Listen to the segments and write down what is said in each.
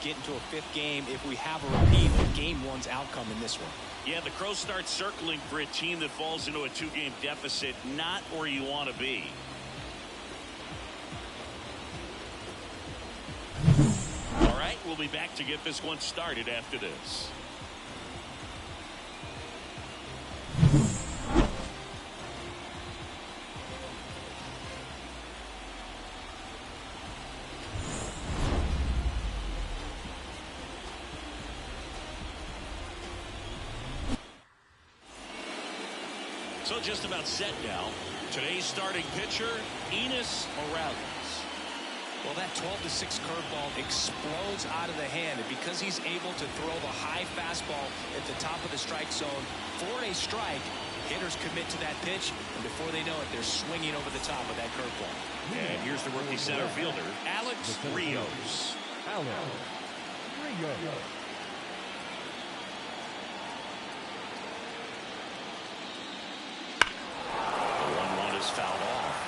get into a fifth game if we have a repeat of Game 1's outcome in this one. Yeah, the Crows start circling for a team that falls into a two-game deficit, not where you want to be. All right, we'll be back to get this one started after this. So just about set now. Today's starting pitcher, Enos Morales. Well, that 12-6 curveball explodes out of the hand, and because he's able to throw the high fastball at the top of the strike zone for a strike, hitters commit to that pitch, and before they know it, they're swinging over the top of that curveball. And here's the rookie center fielder, Alex Rios. Fouled off.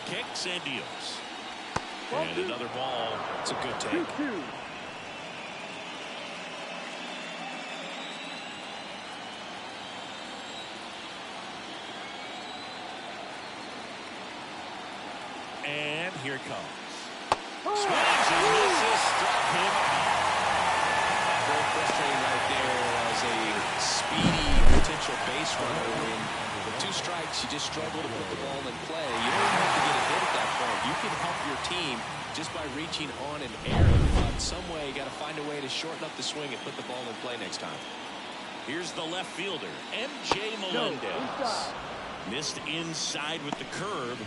Kicks and deals. And another ball. It's a good take. And here it comes. Swings and misses, struck him out. Very frustrating right there as a speedy potential base runner. With two strikes, you just struggle to put the ball in play. You don't even have to get a hit at that point. You can help your team just by reaching on an error. But some way, you got to find a way to shorten up the swing and put the ball in play next time. Here's the left fielder, M.J. Melendez. Missed inside with the curve.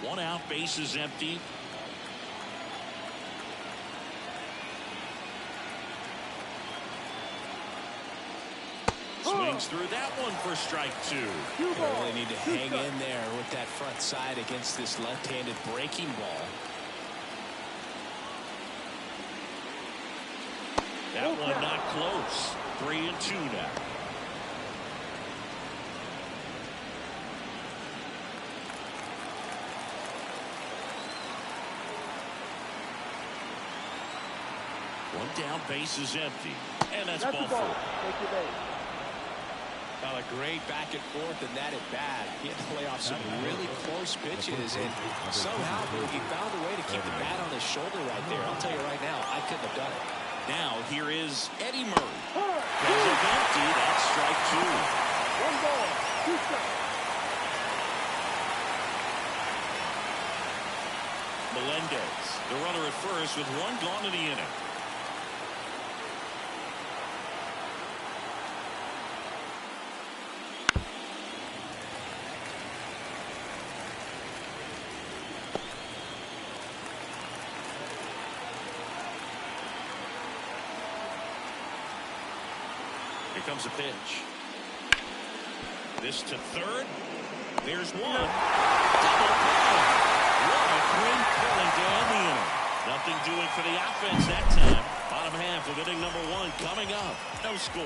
One out, base is empty. Swings through that one for strike two. You really need to hang in there with that front side against this left-handed breaking ball. That one not close. 3-2 now. One down, base is empty. And that's ball four. Well, a great back and forth, and that at bat. He had to play off some really close pitches, and somehow he found a way to keep the bat on his shoulder right there. I'll tell you right now, I couldn't have done it. Now here is Eddie Murray. Goes up empty. That's strike two. 1 ball, 2 strikes. Melendez, the runner at first with one gone in the inning. Here comes a pitch. This to third. There's one. Double play. What a great killing to end the inning. Nothing doing for the offense that time. Bottom half of inning number one coming up. No score.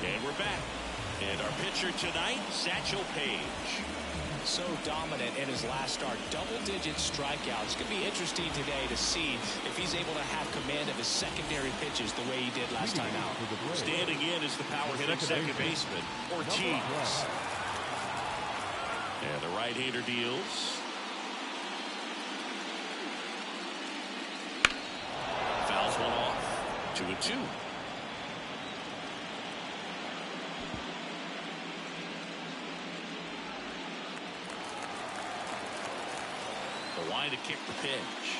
And we're back. And our pitcher tonight, Satchel Paige. So dominant in his last start. Double-digit strikeouts. It's going to be interesting today to see if he's able to have command of his secondary pitches the way he did last time out. Standing in is the power-hitting second baseman, Ortiz. And the right-hander deals. Fouls one off. 2-2. To kick the pitch.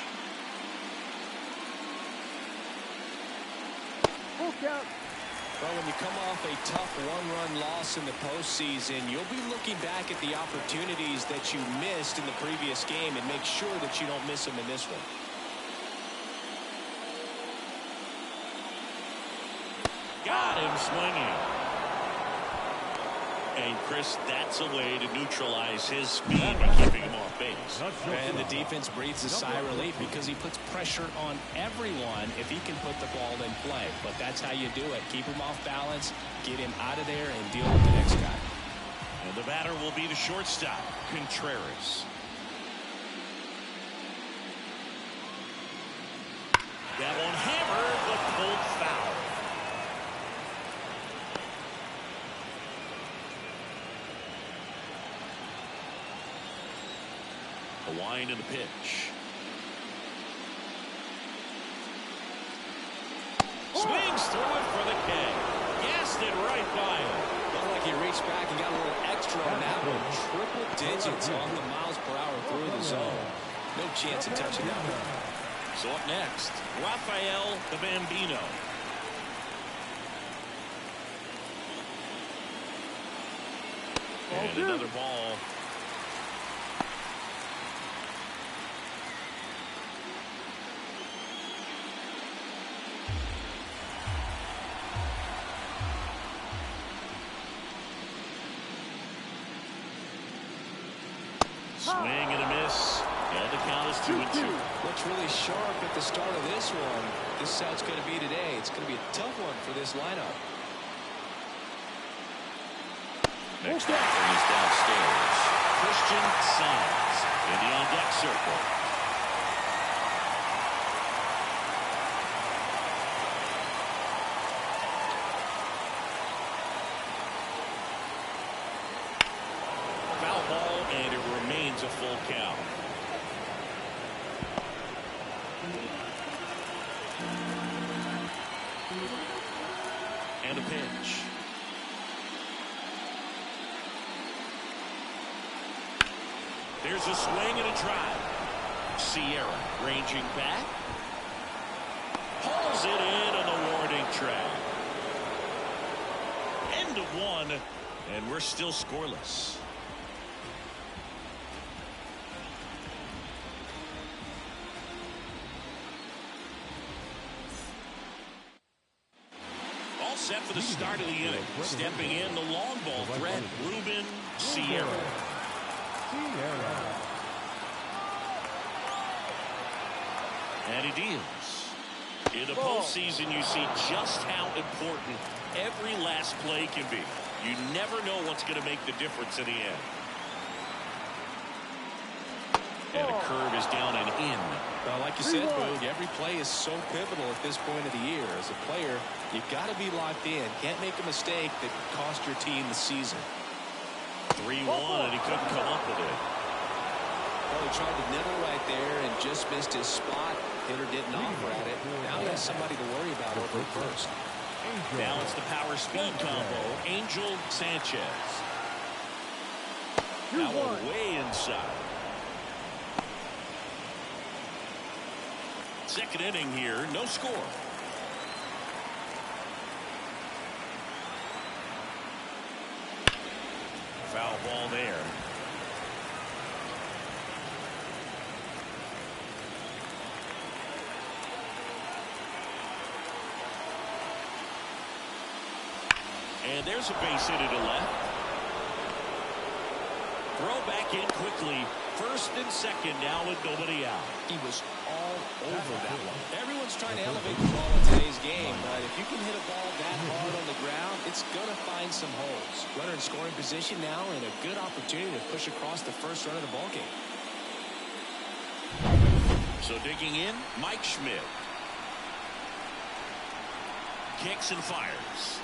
Well, when you come off a tough one-run loss in the postseason, you'll be looking back at the opportunities that you missed in the previous game and make sure that you don't miss them in this one. Got got him swinging. And Chris, that's a way to neutralize his speed by keeping him off base. And the defense breathes a sigh of relief because he puts pressure on everyone if he can put the ball in play. But that's how you do it. Keep him off balance, get him out of there, and deal with the next guy. And the batter will be the shortstop, Contreras. That one hammered, but pulled foul. The wind and the pitch. Swings through it for the K. Gassed it right by him. Looked like he reached back and got a little extra on that one. Triple digits on the miles per hour through the zone. No chance of touching that one. So up next, Rafael the Bambino. And another ball. Swing and a miss. And the count is 2-2. Looks really sharp at the start of this one. This is how it's going to be today. It's going to be a tough one for this lineup. Next offering is downstairs. Christian Sands in the on-deck circle. Foul ball, and it remains a full count. And a pitch. There's a swing and a drive. Sierra ranging back. Pulls it in on the warning track. End of one, and we're still scoreless. All set for the start of the inning. Stepping in the long ball threat, Ruben Sierra. And he deals. In the postseason, you see just how important every last play can be. You never know what's going to make the difference in the end. And a curve is down and in. Well, like you said, Boog, every play is so pivotal at this point of the year. As a player, you've got to be locked in. Can't make a mistake that could cost your team the season. 3-1, and he couldn't come up with it. Well, he tried to nibble right there and just missed his spot. Hitter didn't offer at it. Now he has somebody to worry about over at first. Now it's the power speed combo. Angel Sanchez. That one way inside. Second inning here, no score. Foul ball there. And there's a base hit to left. Throw back in quickly. First and second now with nobody out. He was all over that one. Everyone's trying to elevate the ball in today's game, but if you can hit a ball that hard on the ground, it's going to find some holes. Runner in scoring position now and a good opportunity to push across the first run of the ball game. So digging in, Mike Schmidt. Kicks and fires.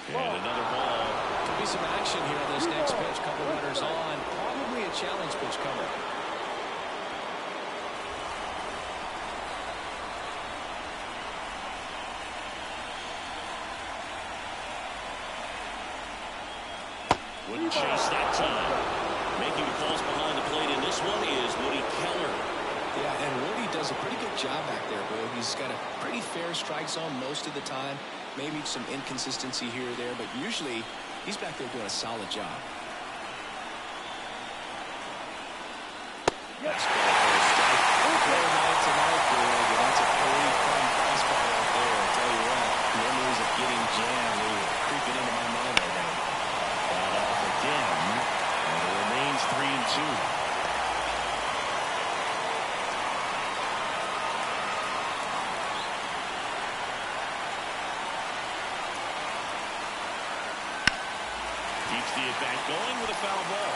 And another ball. Could be some action here on this next pitch. Couple runners on. Probably a challenge pitch coming. Wouldn't chase that time. Making the calls behind the plate in this one is Woody Keller. Yeah, and Woody does a pretty good job back there, Bo. He's got a pretty fair strike zone most of the time. Maybe some inconsistency here or there, but usually he's back there doing a solid job. That's good for a strike. Very nice tonight, Bo. That's a pretty fun fastball right there. I'll tell you what, memories of getting jammed Keeps the at-bat going with a foul ball.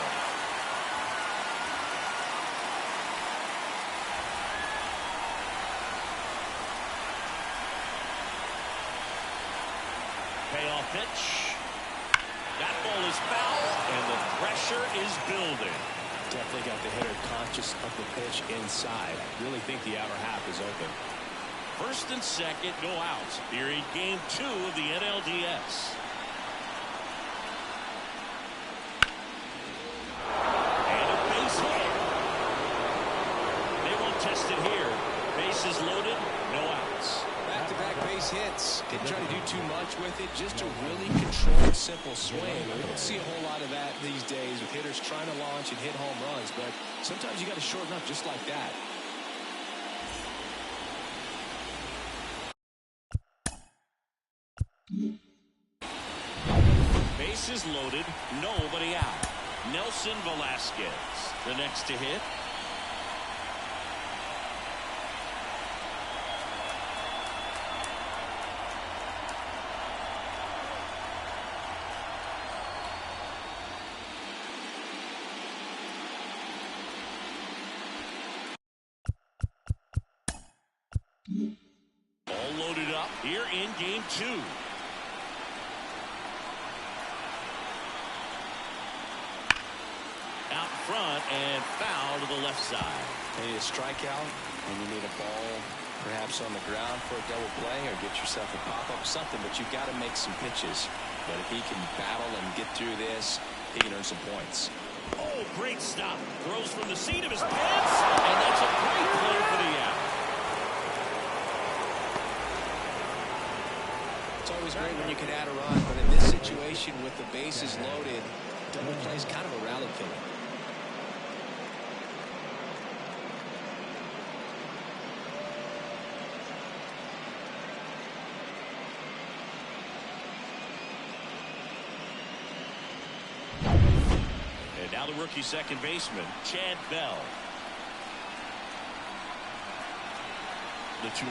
Payoff pitch. That ball is foul, and the pressure is building. Definitely got the hitter conscious of the pitch inside. Really think the outer half is open. First and second, no outs. Here in game 2 of the NLDS. And a base hit. They won't test it here. Bases loaded, no outs. Back-to-back base hits. Didn't try to do too much with it. Just a really controlled, simple swing. We don't see a whole lot of that these days with hitters trying to launch and hit home runs, but sometimes you got to shorten up just like that. Bases loaded, nobody out. Nelson Velasquez, the next to hit. All loaded up here in game 2. Out front and foul to the left side. You need a strikeout, and you need a ball perhaps on the ground for a double play, or get yourself a pop-up, something, but you've got to make some pitches. But if he can battle and get through this, he can earn some points. Oh, great stop. Throws from the seat of his pants, and that's a great play for the out. It's always great when you can add a run, but in this situation with the bases loaded, double play is kind of a rally killer. And now the rookie second baseman, Chad Bell. The 2-1.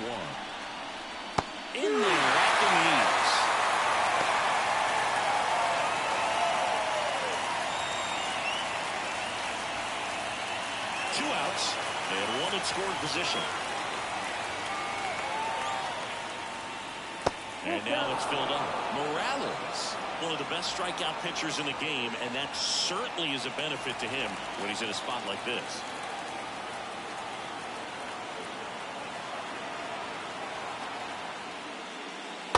In there at the knees. Two outs and one in scoring position. And now it's filled up. Morales, one of the best strikeout pitchers in the game, and that certainly is a benefit to him when he's in a spot like this.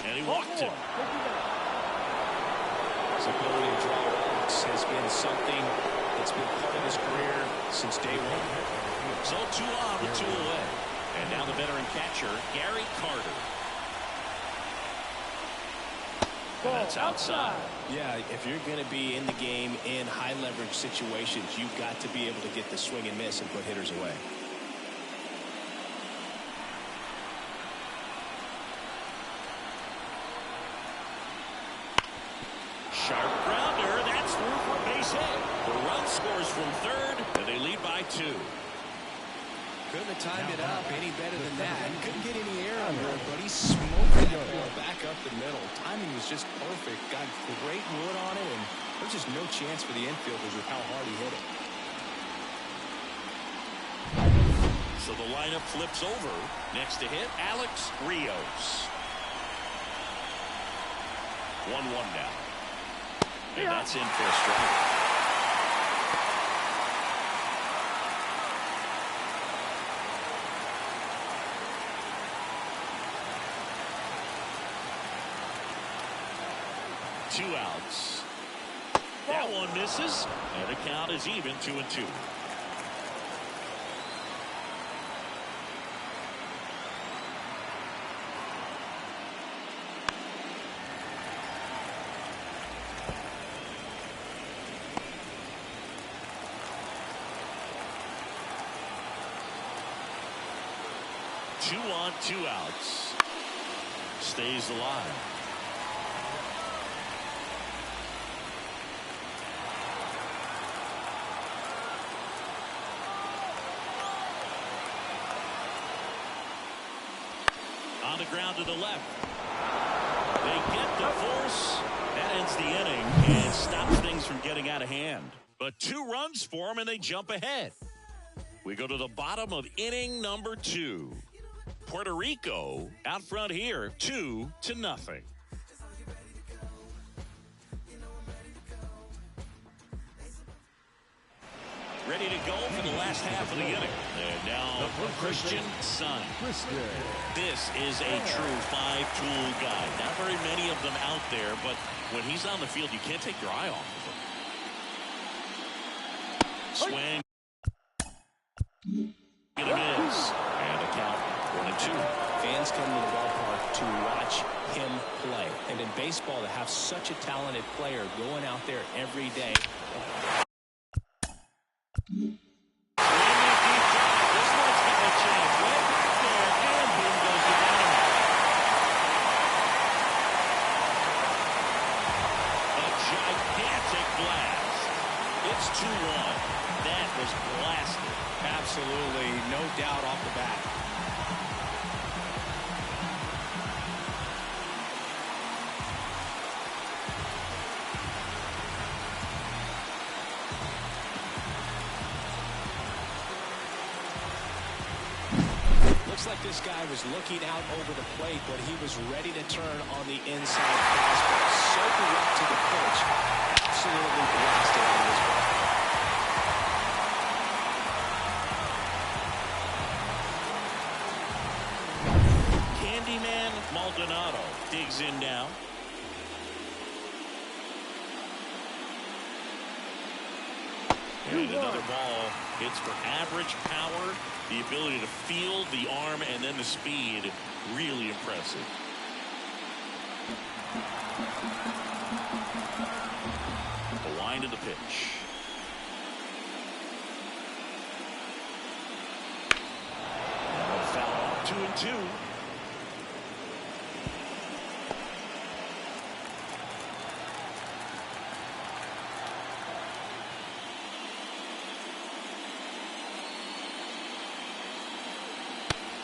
And he walked him. His ability to draw walks has been something that's been part of his career since day one. So 2 on with 2 away. And now the veteran catcher, Gary Carter. And that's outside. Yeah, if you're going to be in the game in high leverage situations, you've got to be able to get the swing and miss and put hitters away. Sharp grounder. That's through for a base hit. The run scores from third, and they lead by 2. Couldn't have timed it up any better than that. Couldn't get any air under it, but he smoked that ball back up the middle. Timing was just perfect. Got great wood on it, and there's just no chance for the infielders with how hard he hit it. So the lineup flips over. Next to hit, Alex Rios. 1-1 now. And that's in for a strike. Two outs. That one misses, and the count is even 2-2. Two on, 2 outs. Stays alive. the ground to the left. They get the force. That ends the inning and stops things from getting out of hand. But 2 runs for them, and they jump ahead. We go to the bottom of inning number 2. Puerto Rico out front here, 2-0. Ready to go for the last half of the inning. And now Christian Sun. This is a true 5-tool guy. Not very many of them out there, but when he's on the field, you can't take your eye off of him. Swing. Get a miss. And a count 1-2. Fans come to the ballpark to watch him play. And in baseball, to have such a talented player going out there every day. It's 2-1. That was blasted. Absolutely, no doubt off the bat. Looks like this guy was looking out over the plate, but he was ready to turn on the inside fastball. So direct to the pitch. Absolutely blasted out of his ball. Candyman Maldonado digs in now. And another ball hits for average power, the ability to field the arm, and then the speed. Really impressive. The line to the pitch. Foul off 2-2.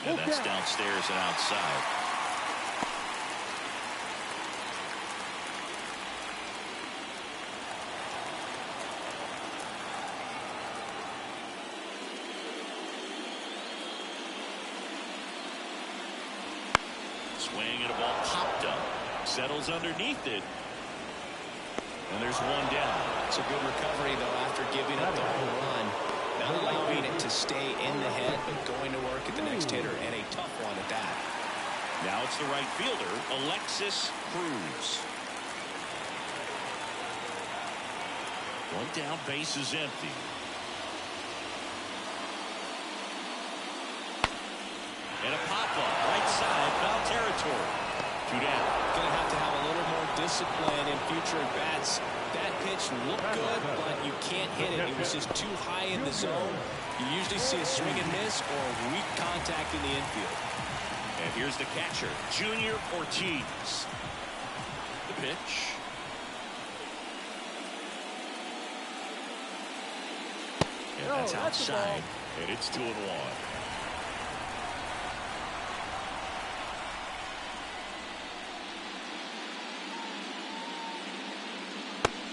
And that's downstairs and outside. Swing and a ball popped up. Settles underneath it. And there's one down. It's a good recovery, though, after giving up the home run. Not allowing it to stay in the head, but going to work at the next hitter, and a tough one at that. Now it's the right fielder, Alexis Cruz. One down, base is empty. And a pop-up, right side, foul territory. 2 down. Going to have a little more discipline in future at-bats. That pitch looked good, but you can't hit it. It was just too high in the zone. You usually see a swing and miss or weak contact in the infield. And here's the catcher, Junior Ortiz. The pitch. And that's outside. And it's 2-1.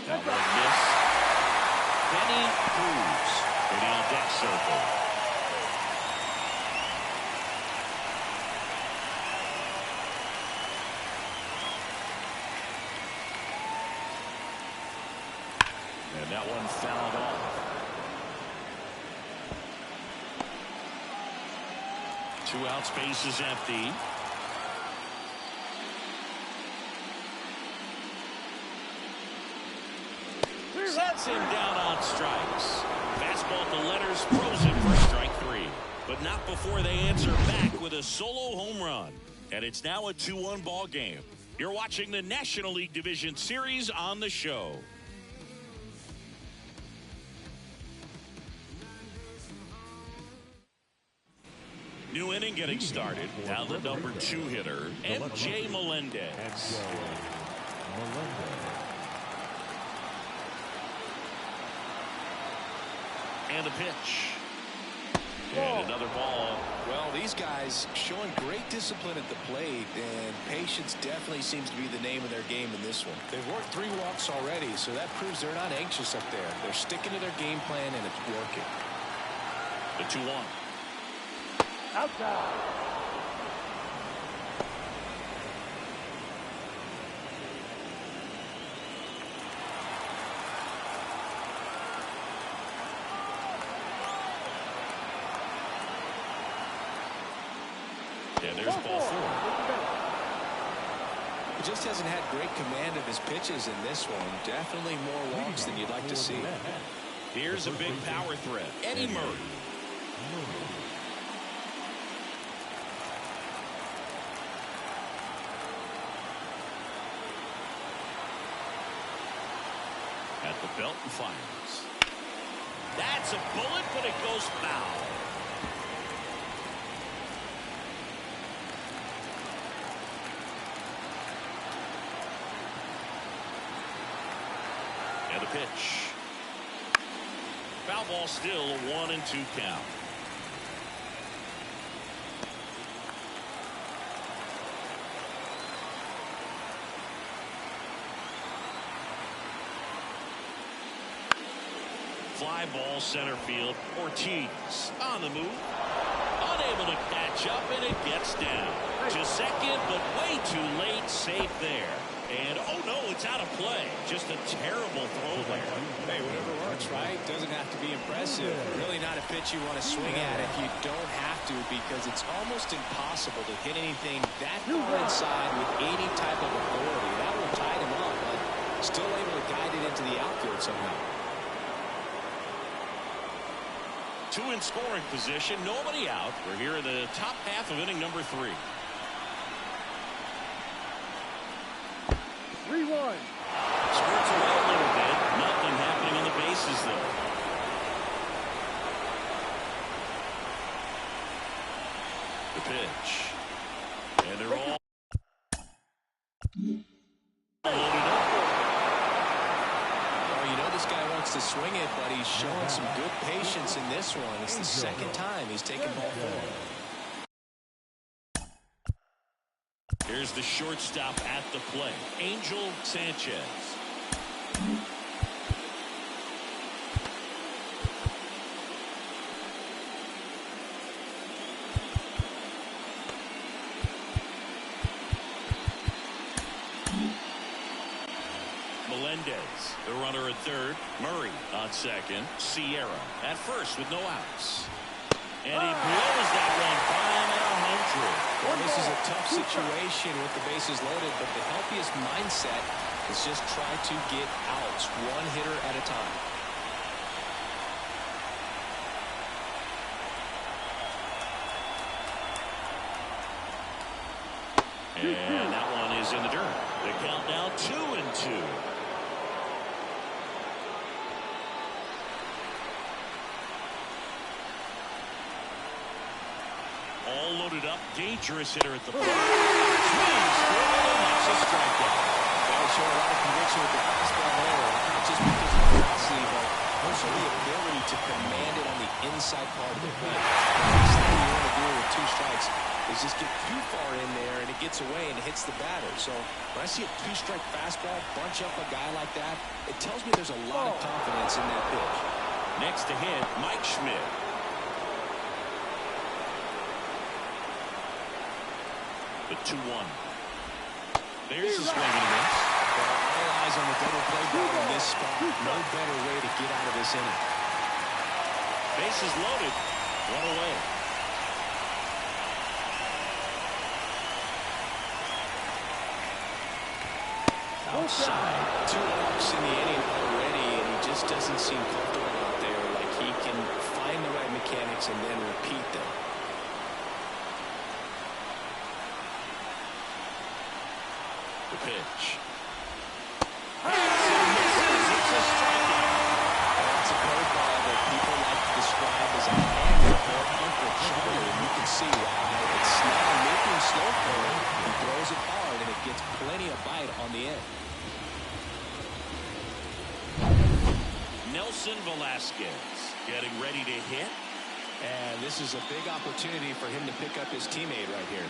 Now one miss. Benny Cruz in the on-deck circle. And that one fouled off. Two out, space is empty. Sets him down on strikes. Fastball at the letters, throws him for strike 3. But not before they answer back with a solo home run. And it's now a 2-1 ball game. You're watching the National League Division Series on the show. New inning getting started. Now the number 2 hitter, MJ Melendez. And a pitch. And another ball Well, these guys showing great discipline at the plate, and patience definitely seems to be the name of their game in this one. They've worked 3 walks already, so that proves they're not anxious up there. They're sticking to their game plan, and it's working. The 2-1. Outside. And there's ball 4. He just hasn't had great command of his pitches in this one. Definitely more walks than you'd like to see. Here's a big power threat. Eddie Murray. At the belt and fires. That's a bullet, but it goes foul. And a pitch. Foul ball, still a 1-2 count. Fly ball, center field. Ortiz on the move. Unable to catch up, and it gets down to second, but way too late. Safe there. And, oh, no, it's out of play. Just a terrible throw there. Hey, whatever works, right? Doesn't have to be impressive. Really not a pitch you want to swing at if you don't have to, because it's almost impossible to hit anything that far inside with any type of authority. That will tie him up, but still able to guide it into the outfield somehow. 2 in scoring position, nobody out. We're here in the top half of inning number 3. 3-1. Squirts away a little bit. Nothing happening on the bases, though. The pitch. And they're all loaded up. Well, you know this guy wants to swing it, but he's showing some good patience in this one. It's the second time he's taken ball 4. Here's the shortstop at the plate, Angel Sanchez. Melendez, the runner at third. Murray on second. Sierra at first with no outs. And he blows that one by a 100. Well, this is a tough situation with the bases loaded, but the healthiest mindset is just try to get outs, one hitter at a time. And that one is in the dirt. The count now 2-2. All loaded up, dangerous hitter at the plate. Swings through, that's a strikeout. They show a lot of conviction with the fastball there, not just because of the velocity, but also the ability to command it on the inside part of the plate. The last thing you want to do with 2 strikes is just get too far in there and it gets away and hits the batter. So when I see a 2-strike fastball bunch up a guy like that, it tells me there's a lot of confidence in that pitch. Next to hit, Mike Schmidt. The 2-1. There's the swing and miss. All eyes on the double play ball in this spot. No better way to get out of this inning. Bases loaded. 1 away. Outside. 2 walks in the inning already, and he just doesn't seem comfortable out there. Like he can find the right mechanics and then repeat them. The pitch. It's a strikeout. That's a curveball that people like to describe as a hammer or a charter, and you can see why. It's not a making slow curve. He throws it hard, and it gets plenty of bite on the end. Nelson Velasquez getting ready to hit. And this is a big opportunity for him to pick up his teammate right here.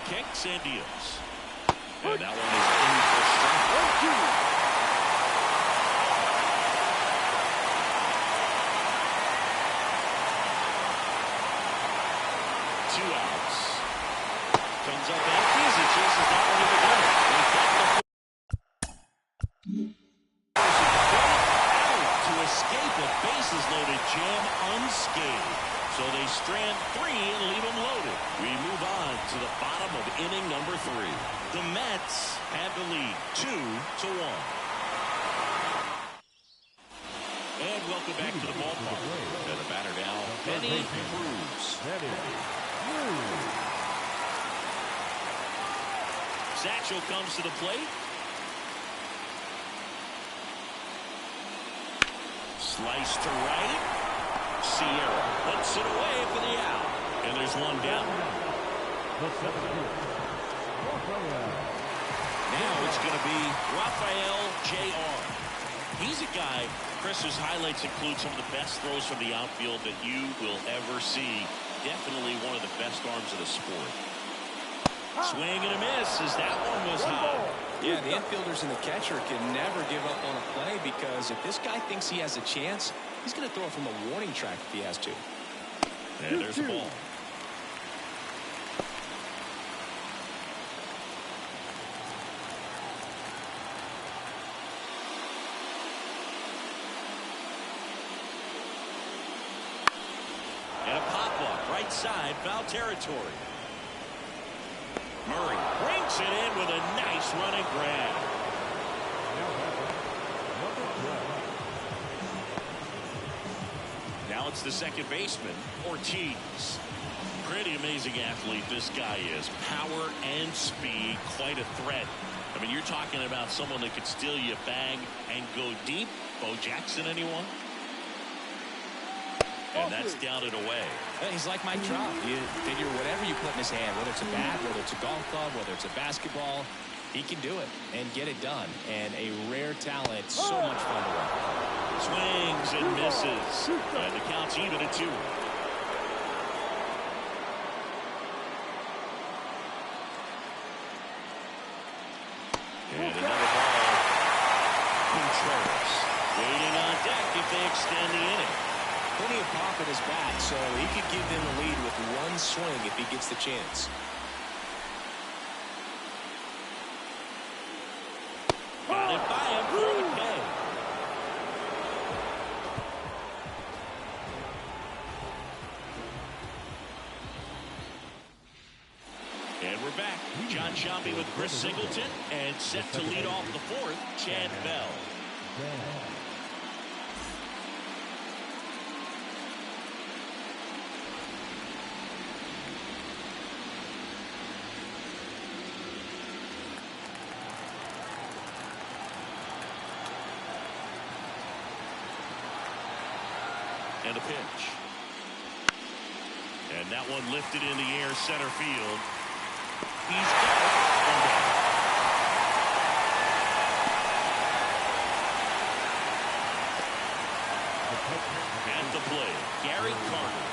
Kicks and deals. And that one is in for strike. 2 outs. Comes up empty as he chases that one to the gun. To escape a bases-loaded jam unscathed. So they strand 3 and leave them loaded. We move on to the bottom of inning number 3. The Mets have the lead 2-1. And welcome back to the ballpark. And the batter now, Benny Cruz. Satchel comes to the plate. Slice to right. Sierra puts it away for the out. And there's one down. Now it's going to be Rafael Jr. He's a guy, Chris's highlights include some of the best throws from the outfield that you will ever see. Definitely one of the best arms of the sport. Swing and a miss as that one was high. Yeah, the infielders and the catcher can never give up on a play because if this guy thinks he has a chance, he's going to throw it from the warning track if he has to. And there's the ball. And a pop-up right side, foul territory. Murray brings it in with a nice running grab. Now it's the second baseman, Ortiz. Pretty amazing athlete this guy is. Power and speed, quite a threat. I mean, you're talking about someone that could steal you a bag and go deep. Bo Jackson, anyone? And that's down and away. He's like Mike Trout. You figure whatever you put in his hand, whether it's a bat, whether it's a golf club, whether it's a basketball, he can do it and get it done. And a rare talent, so much fun to watch. Swings and misses. And the count's even at 2. And another ball. Contreras waiting on deck if they extend the inning. Plenty of pop in his bat, so he could give them the lead with one swing if he gets the chance. Got it by him for the K. And we're back. John Sciambi with Chris Singleton and set to lead off the 4th, Chad Bell. And a pitch. And that one lifted in the air center field. He's got it. At the plate, Gary Carter.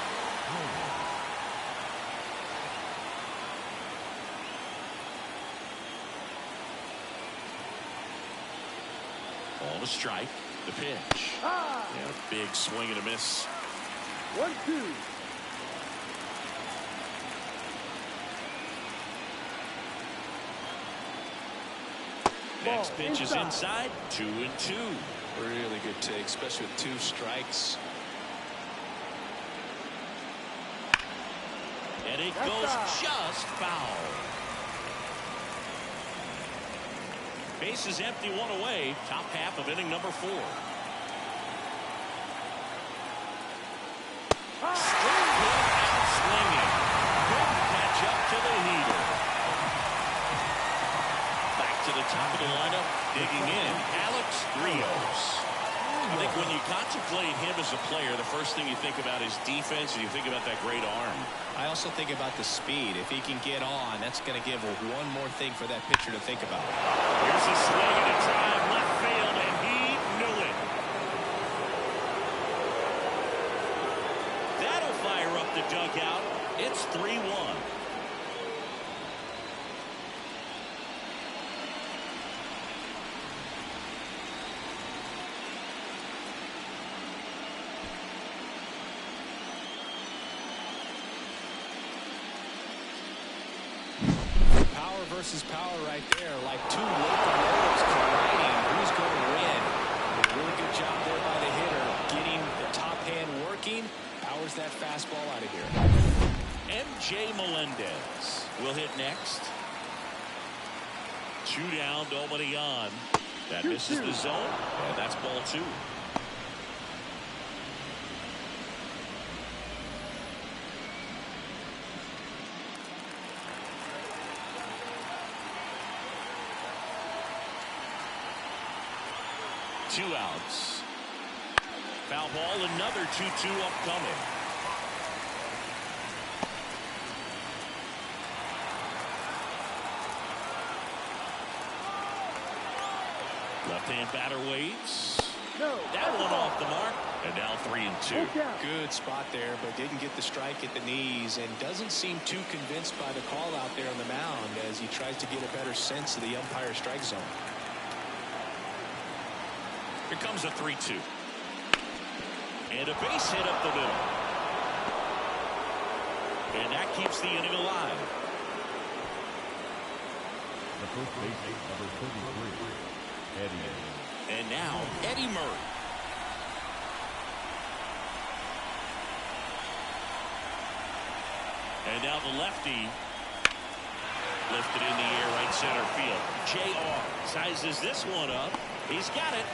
On a strike. The pitch. And a big swing and a miss. 1-2. Next pitch is inside. 2-2. Really good take, especially with 2 strikes. And it goes just foul. Bases empty, 1 away. Top half of inning number 4. Straight out swinging. Couldn't catch up to the heater. Back to the top of the lineup, digging in, Alex Rios. I think when you contemplate him as a player, the first thing you think about is defense, and you think about that great arm. I also think about the speed. If he can get on, that's going to give one more thing for that pitcher to think about. Here's a swing and a drive left field, and he knew it. the dugout. It's 3-1. Power versus power right there, like two locomotives colliding. Who's going to win? Really good job there by the hitter, getting the top hand working. Powers that fastball out of here. MJ Melendez will hit next. 2 down, nobody on. That misses the zone, and that's ball 2. Two outs. Foul ball, another 2-2 upcoming. Left-hand batter waits. No. That one off the mark. And now 3-2. Good spot there, but didn't get the strike at the knees and doesn't seem too convinced by the call out there on the mound as he tries to get a better sense of the umpire strike zone. Here comes a 3-2. And a base hit up the middle. And that keeps the inning alive. The first baseman, number 33, Eddie. And now Eddie Murray. And now the lefty lifted in the air right center field. J.R. sizes this one up. He's got it.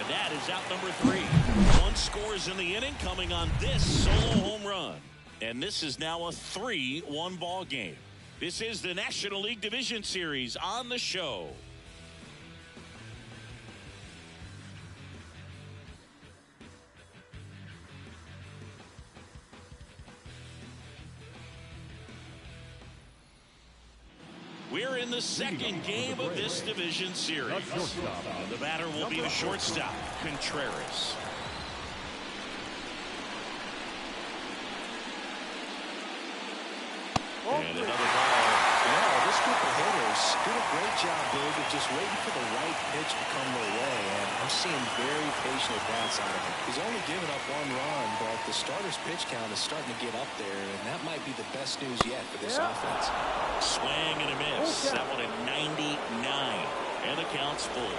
And that is out number 3. 1 scores in the inning coming on this solo home run. And this is now a 3-1 ball game. This is the National League Division Series on the show. We're in the second game of this division series. The batter will be the shortstop, Contreras. And another ball. Yeah, this group of hitters did a great job, Bill, of just waiting for the right pitch to come their way. And I'm seeing very patient at-bats out of him. He's only given up 1 run, but the starter's pitch count is starting to get up there, and that might be the best news yet for this offense. Swing and a miss. That one at 99. And the count's full.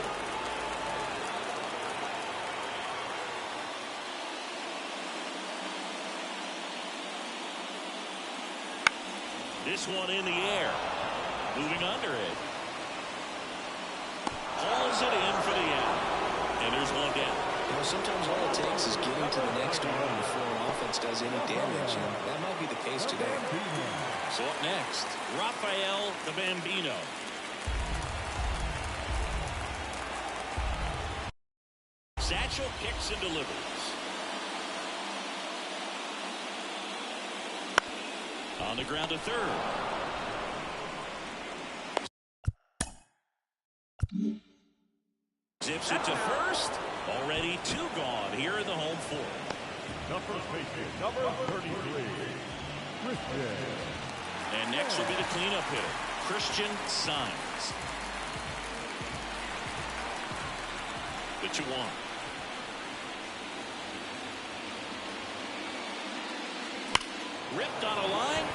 This one in the air. Moving under it. Hauls it in for the out. And there's 1 down. You know, sometimes all it takes is getting to the next arm before an offense does any damage, and that might be the case today. So up next, Rafael the Bambino. Satchel kicks and delivers. On the ground to third. Zips it to first. Already 2 gone here in the home 4th. The first baseman, number 33, Grises. And next will be the cleanup hitter, Christian Saenz. The 2-1. Ripped on a line.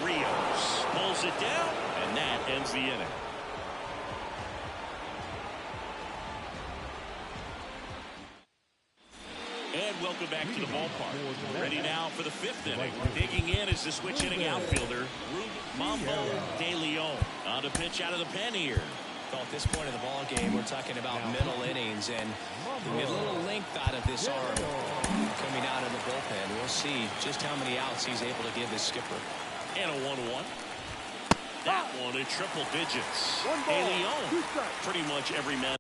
Rios pulls it down, and that ends the inning. And welcome back to the ballpark. Ready now for the 5th inning. Digging in is the switch hitting outfielder, Root Mambo De Leon. On to pitch out of the pen here. Well, at this point in the ball game, we're talking about middle innings, and we get a little length out of this arm coming out of the bullpen. We'll see just how many outs he's able to give his skipper. And a 1-1. That one in triple digits. De Leon, pretty much every man.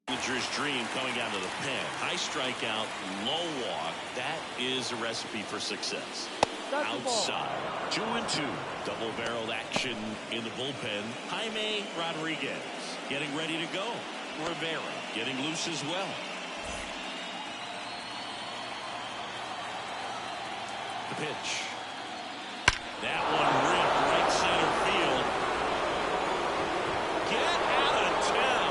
Manager's dream coming out of the pen. High strikeout, low walk. That is a recipe for success. Outside, 2-2. Double-barreled action in the bullpen. Jaime Rodriguez getting ready to go. Rivera getting loose as well. The pitch. That one ripped right center field. Get out of town.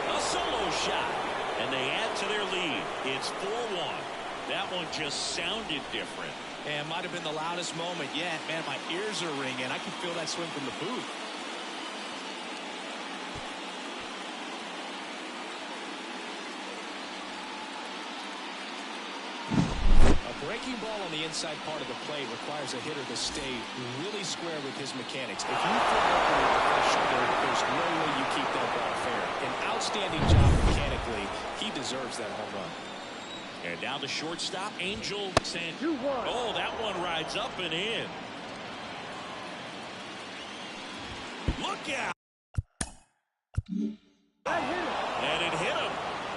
A solo shot. And they add to their lead. It's 4-1. That one just sounded different. And might have been the loudest moment yet. Man, my ears are ringing. I can feel that swing from the booth. Breaking ball on the inside part of the plate requires a hitter to stay really square with his mechanics. If you fly over with the left shoulder, there's no way you keep that ball fair. An outstanding job mechanically. He deserves that home run. And now the shortstop, Angel Sanchez. Oh, that one rides up and in. Look out! And it hit him.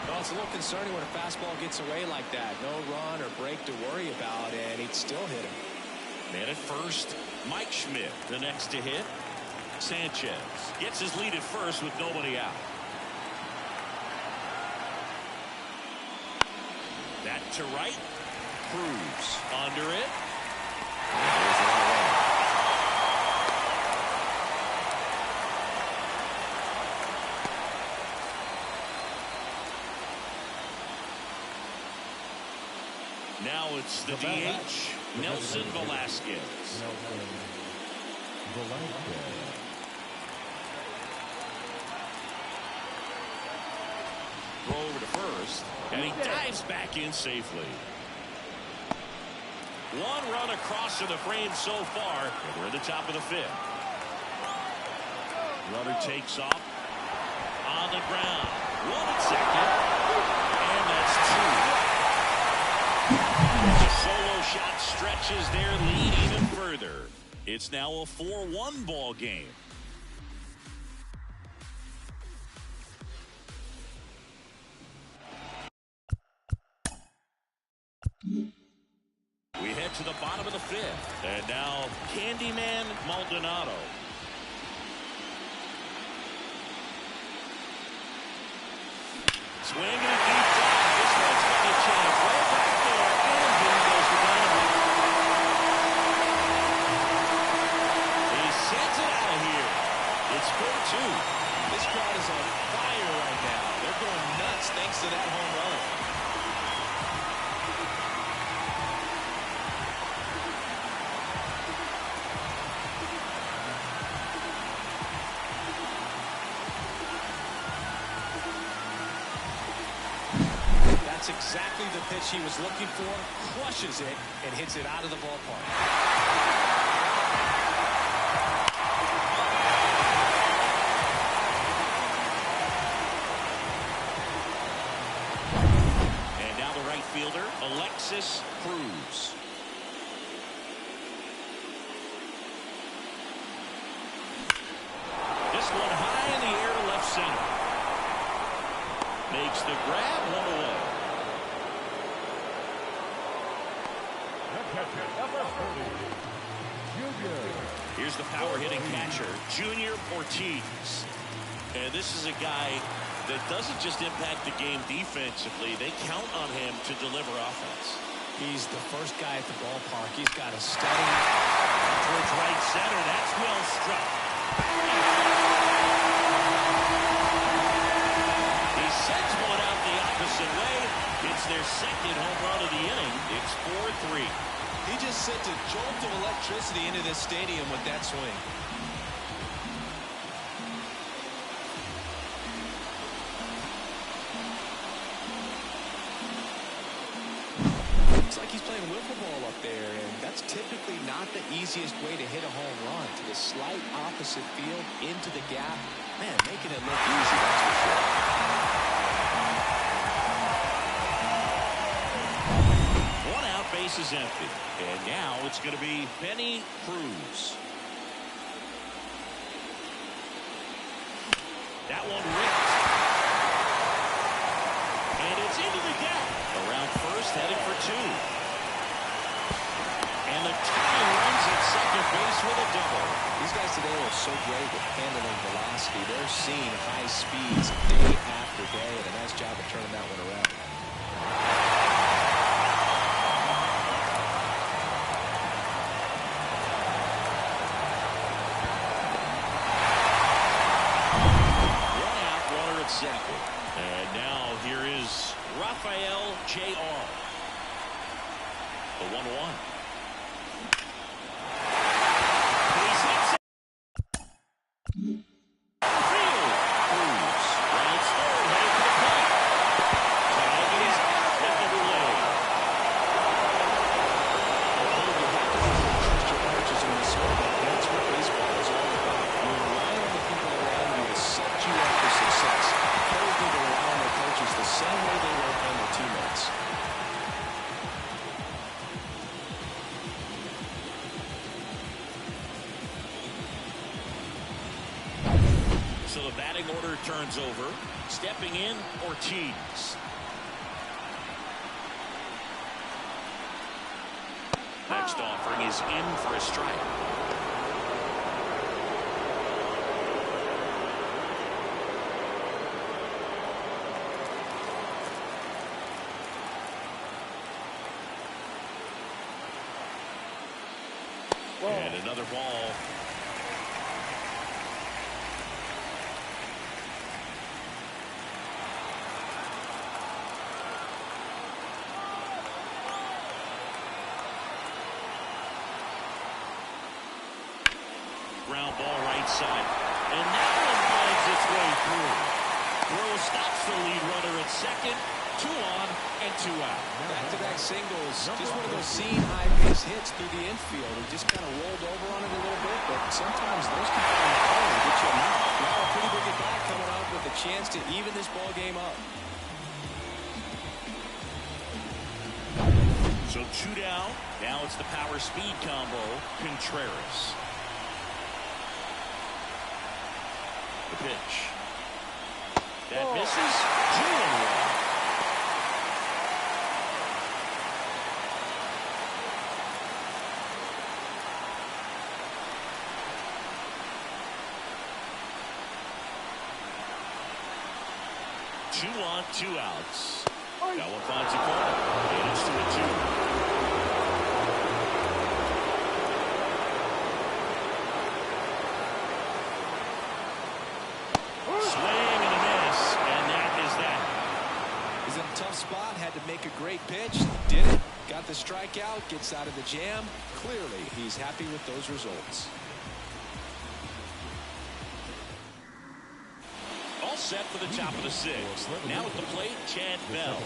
Well, it's a little concerning when a fastball gets away like that. No run or break to worry about, and he'd still hit him. Man at first, Mike Schmidt, the next to hit. Sanchez gets his lead at first with nobody out. That to right. Cruz under it. There's one away. Now it's the DH, Nelson Velasquez. Throw over to first, and he dives back in safely. One run across to the frame so far, and we're at the top of the fifth. Runner takes off on the ground. One at second, and that's two. The solo shot stretches their lead even further. It's now a 4-1 ball game. We head to the bottom of the fifth. And now Candyman Maldonado. Swing and a deep dive. This one's got a chance. Way back there. And here goes the dynamite. He sends it out of here. It's 4-2. This crowd is on fire right now. They're going nuts thanks to that home run. That's exactly the pitch he was looking for. Crushes it and hits it out of the ballpark. And now the right fielder, Alexis Cruz. This one high in the air to left center. Makes the grab, one away. Here's the power-hitting catcher, Junior Ortiz. And this is a guy that doesn't just impact the game defensively. They count on him to deliver offense. He's the first guy at the ballpark. He's got a steady towards right center. That's well struck. He sends one out the opposite way. It's their second home run of the inning. It's 4-3. He just sent a jolt of electricity into this stadium with that swing. Looks like he's playing wiffle ball up there, and that's typically not the easiest way to hit a home run. To the slight opposite field, into the gap. Man, making it look easy, that's for sure. Base is empty. And now it's going to be Benny Cruz. That one ripped. And it's into the gap. Around first, heading for two. And the tying runs at second base with a double. These guys today are so great with handling velocity. They're seeing high speeds day after day, and a nice job of turning that one around. Rafael Jr. The 1-1. He's hits it. Field. Cruz. Rounds third. Headed to the plate. Tag is out at the plate. You have to trust your coaches in this sport. That's what baseball is all about. You rely on the people around you to set you up for success. Players need to rely on their coaches the same way they rely on their teammates. So the batting order turns over. Stepping in, Ortiz. Next offering is in for a strike. And another ball. Ground ball right side. And that one finds its way through. Throw stops the lead runner at second. 2 on and 2 out. Back-to-back singles. Just one of those seam high base hits through the infield. He just kind of rolled over on it a little bit, but sometimes those can find the power to get you a knock. Now a pretty big at bat coming up with a chance to even this ball game up. So 2 down. Now it's the power speed combo. Contreras. The pitch. That misses. 2-1. Two on, 2 outs. That one finds a corner. And it's 2-2. Swing and a miss, and that is that. He's in a tough spot, had to make a great pitch, did it, got the strikeout, gets out of the jam. Clearly, he's happy with those results. All set for the top of the 6th. Now at the plate, Chad Bell.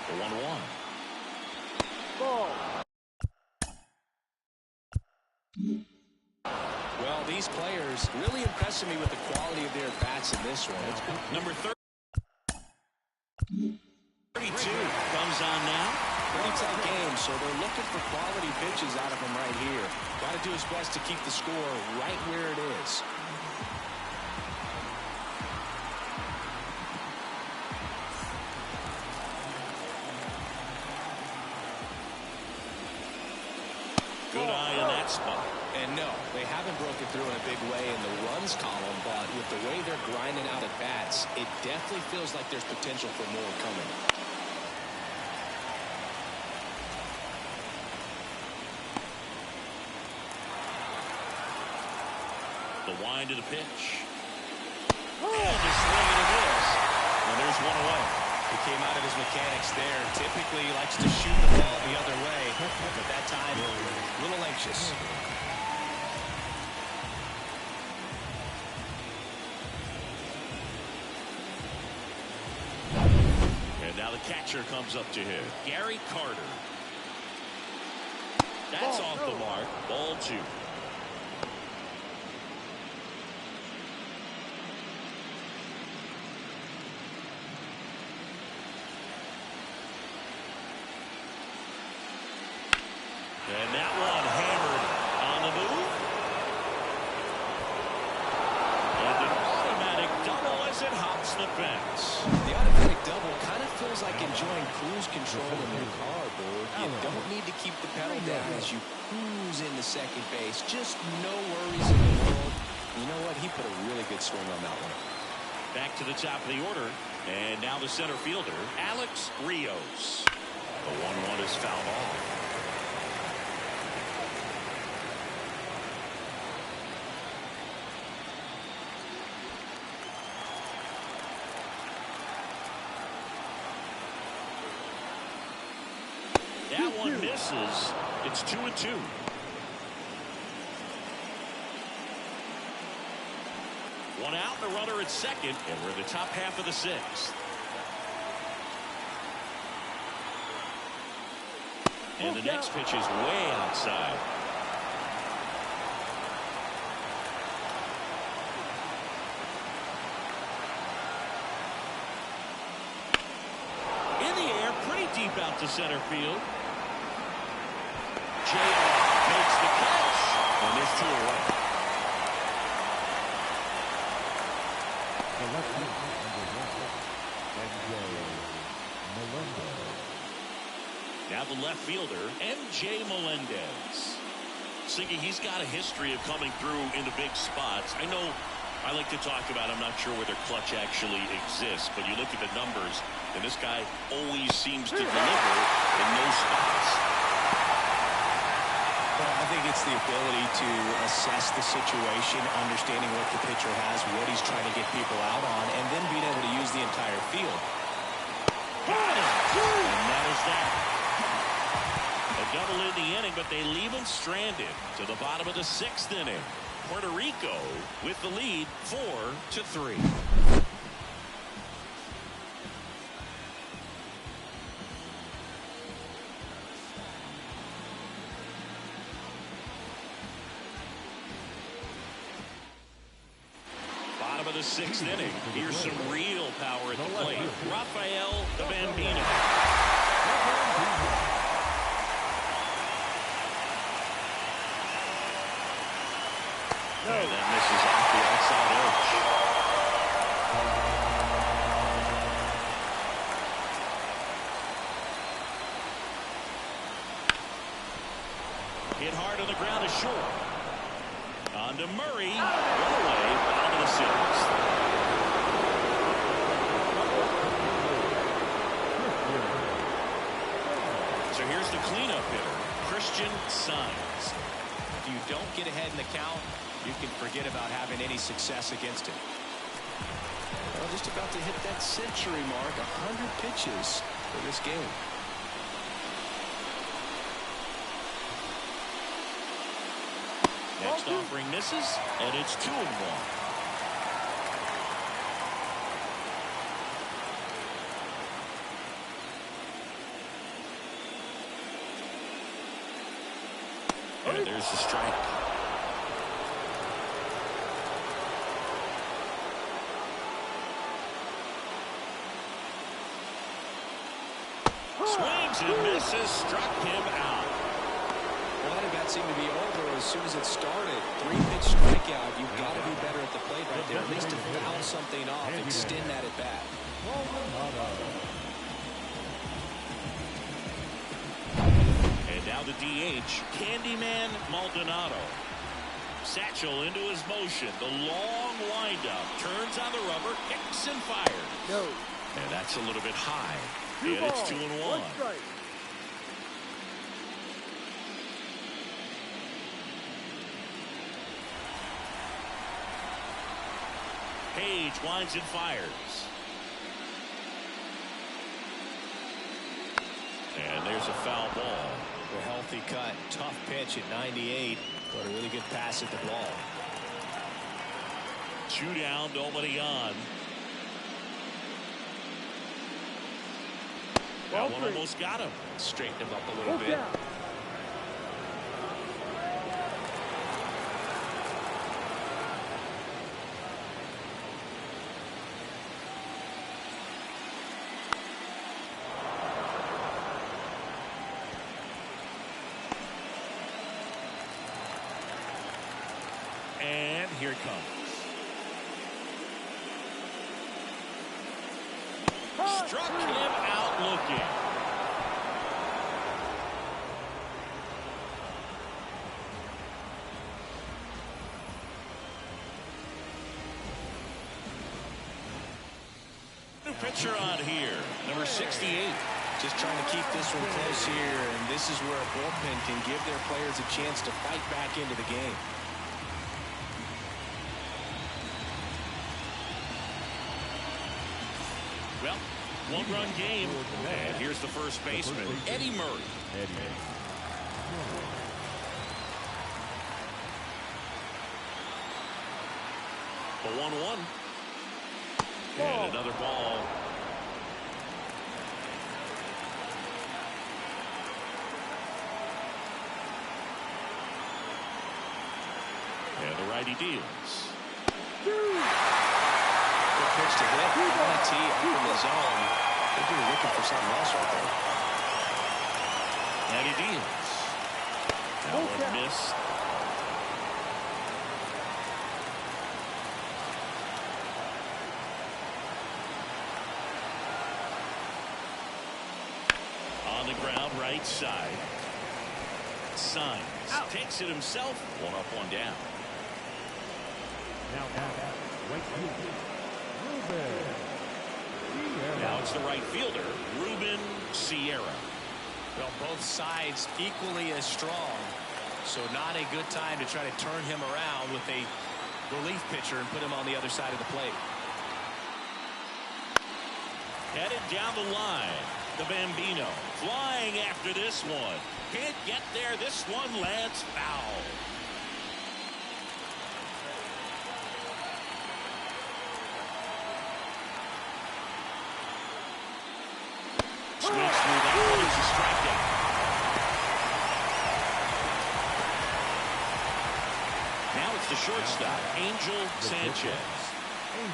The 1-1. Well, these players really impressing me with the quality of their bats in this one. Number 32 comes on now. Pretty tight game, so they're looking for quality pitches out of him right here. Got to do his best to keep the score right where it is. Good eye in that spot. And no, they haven't broken through in a big way in the runs column, but with the way they're grinding out at bats, it definitely feels like there's potential for more coming. The wind to the pitch. And a swing and a miss. And there's one away. He came out of his mechanics there. Typically he likes to shoot the ball the other way, but that time a little anxious. And now the catcher comes up to him. Gary Carter. That's off the mark. Ball 2. And that one hammered on the move. And an automatic double as it hops the fence. The automatic double kind of feels like enjoying cruise control in your car, Boo. You don't need to keep the pedal down as you cruise into second base. Just no worries in the world. You know what? He put a really good swing on that one. Back to the top of the order. And now the center fielder, Alex Rios. The 1-1 is fouled off. one misses. It's 2-2. One out, and a runner at second, and we're in the top half of the sixth. And the next pitch is way outside. In the air, pretty deep out to center field. J.R. makes the catch, and there's 2 away. Now the left fielder, M.J. Melendez. Singy, he's got a history of coming through into big spots. I know I like to talk about, I'm not sure whether clutch actually exists, but you look at the numbers, and this guy always seems to deliver in those spots. Well, I think it's the ability to assess the situation, understanding what the pitcher has, what he's trying to get people out on, and then being able to use the entire field. Got it! And that is that. A double in the inning, but they leave him stranded to the bottom of the 6th inning. Puerto Rico with the lead 4-3. Bottom of the 6th inning. Here's some real power at the plate. Rafael the Bambino. And that misses off the outside edge. Hit hard on the ground is short. On to Murray. One away, bottom of the 6th. So here's the cleanup hitter, Christian Sainz. If you don't get ahead in the count, you can forget about having any success against him. Well, just about to hit that century mark, 100 pitches for this game. Next offering misses, and it's 2-1. And there's the strike. Swings and misses, struck him out. Well, that at-bat seemed to be over as soon as it started. 3-pitch strikeout. You've got to be better at the plate right there. At least to foul something off, extend that at-bat. And now the DH, Candyman Maldonado. Satchel into his motion. The long windup. Turns on the rubber. Kicks and fires. No. And that's a little bit high. And it's 2-1. Page winds and fires. And there's a foul ball. A healthy cut. Tough pitch at 98. But a really good pass at the ball. 2 down, nobody on. That one almost got him. Straighten him up a little bit. And here it comes. Struck him out looking. New pitcher on here, number 68. Just trying to keep this one close here, and this is where a bullpen can give their players a chance to fight back into the game. Well, one-run game, and here's the first baseman, Eddie Murray. Eddie. The 1-1. And another ball. And the righty deals. Good pitch to hit. Manatee up in the zone. They're really looking for something else right there. And he deals. That one missed. On the ground, right side. Signs. Takes it himself. One up, one down. Now it's the right fielder, Ruben Sierra. Well, both sides equally as strong. So not a good time to try to turn him around with a relief pitcher and put him on the other side of the plate. Headed down the line. The Bambino flying after this one. Can't get there. This one lands foul. Swings through that one. It's a strikeout. Now it's the shortstop, Angel Sanchez.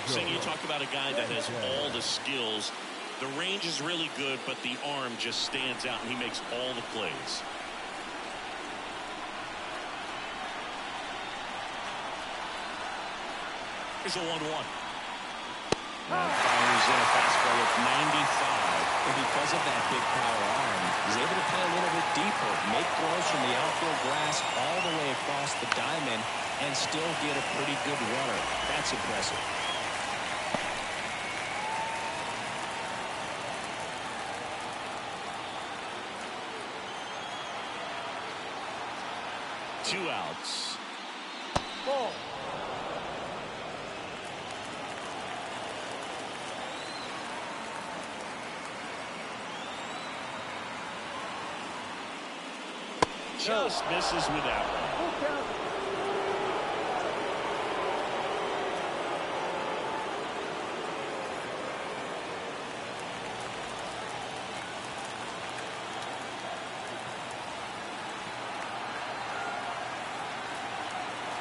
So you talk about a guy that has all the skills. The range is really good, but the arm just stands out, and he makes all the plays. Here's a 1-1. Fires in a fastball with 95. And because of that big power arm, he's able to play a little bit deeper, make throws from the outfield grass all the way across the diamond, and still get a pretty good runner. That's impressive. Two outs. Ball. Just misses with that one.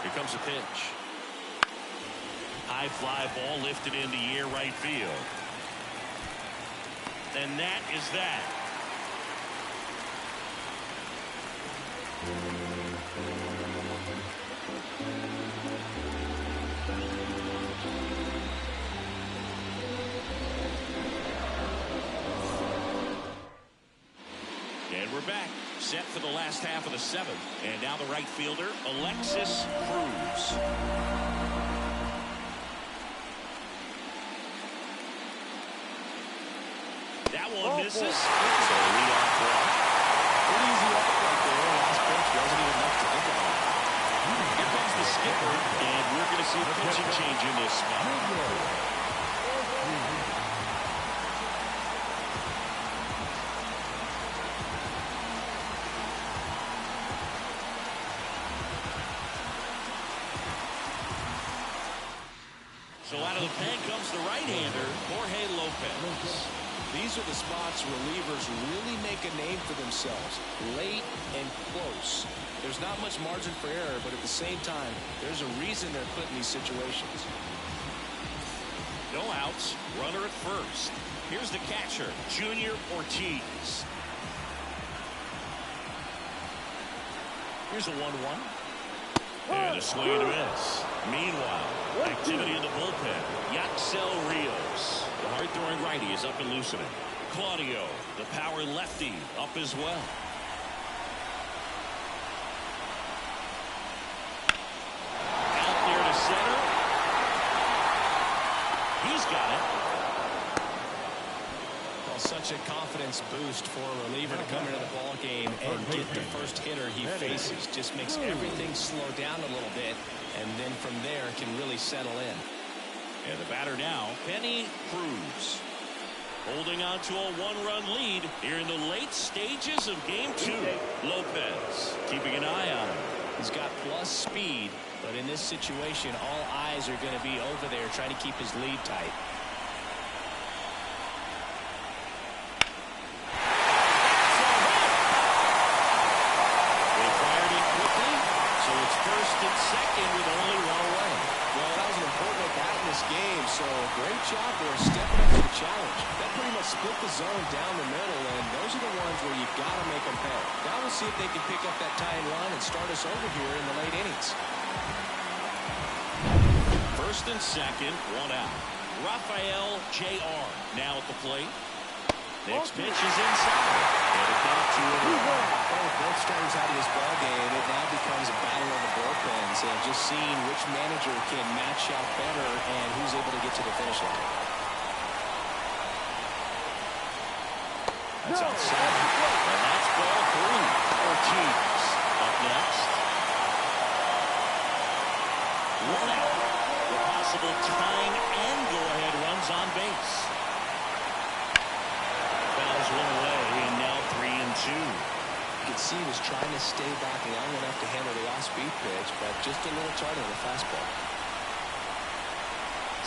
Here comes a pitch. High fly ball lifted in the air right field. And that is that. And we're back. Set for the last half of the seventh. And now the right fielder, Alexis Cruz. That one misses. So leadoff walk. Pretty easy walk right there. Last pitch wasn't even enough to think about. Here comes the skipper, and we're going to see a pitching change in this spot. So out of the pen comes the right-hander, Jorge Lopez. These are the spots relievers really make a name for themselves. Late and close. There's not much margin for error, but at the same time, there's a reason they're put in these situations. No outs, runner at first. Here's the catcher, Junior Ortiz. Here's a 1-1. And a swing and a miss. Meanwhile, activity in the bullpen. Yaxel Rios, the hard-throwing righty, is up and loosening. Claudio, the power lefty, up as well. Out there to center. He's got it. Well, such a confidence boost for a reliever to come into the ball game and get the first hitter he faces. Just makes everything slow down a little bit, and then from there can really settle in. And the batter now, Penny Cruz. Holding on to a one-run lead here in the late stages of Game 2. Lopez keeping an eye on him. He's got plus speed, but in this situation, all eyes are going to be over there trying to keep his lead tight. They fired it quickly, so it's first and second with only one away. Well, that was an important at-bat in this game, so great job there stepping up to the challenge. That pretty much split the zone down the middle, and those are the ones where you've got to make them pay. Now we'll see if they can pick up that tying run and start us over here in the late innings. First and second, one out. Rafael Jr. now at the plate. Next pitch is inside. And it down 2-1. Both starters out of this ball game, it now becomes a battle of the bullpens, and just seeing which manager can match out better and who's able to get to the finish line. That's outside. And that's ball 3. Ortiz up next. One out. The possible tying and go-ahead runs on base. Fouls one away, and now 3-2. You can see he was trying to stay back long enough to handle the off-speed pitch, but just a little tight on the fastball.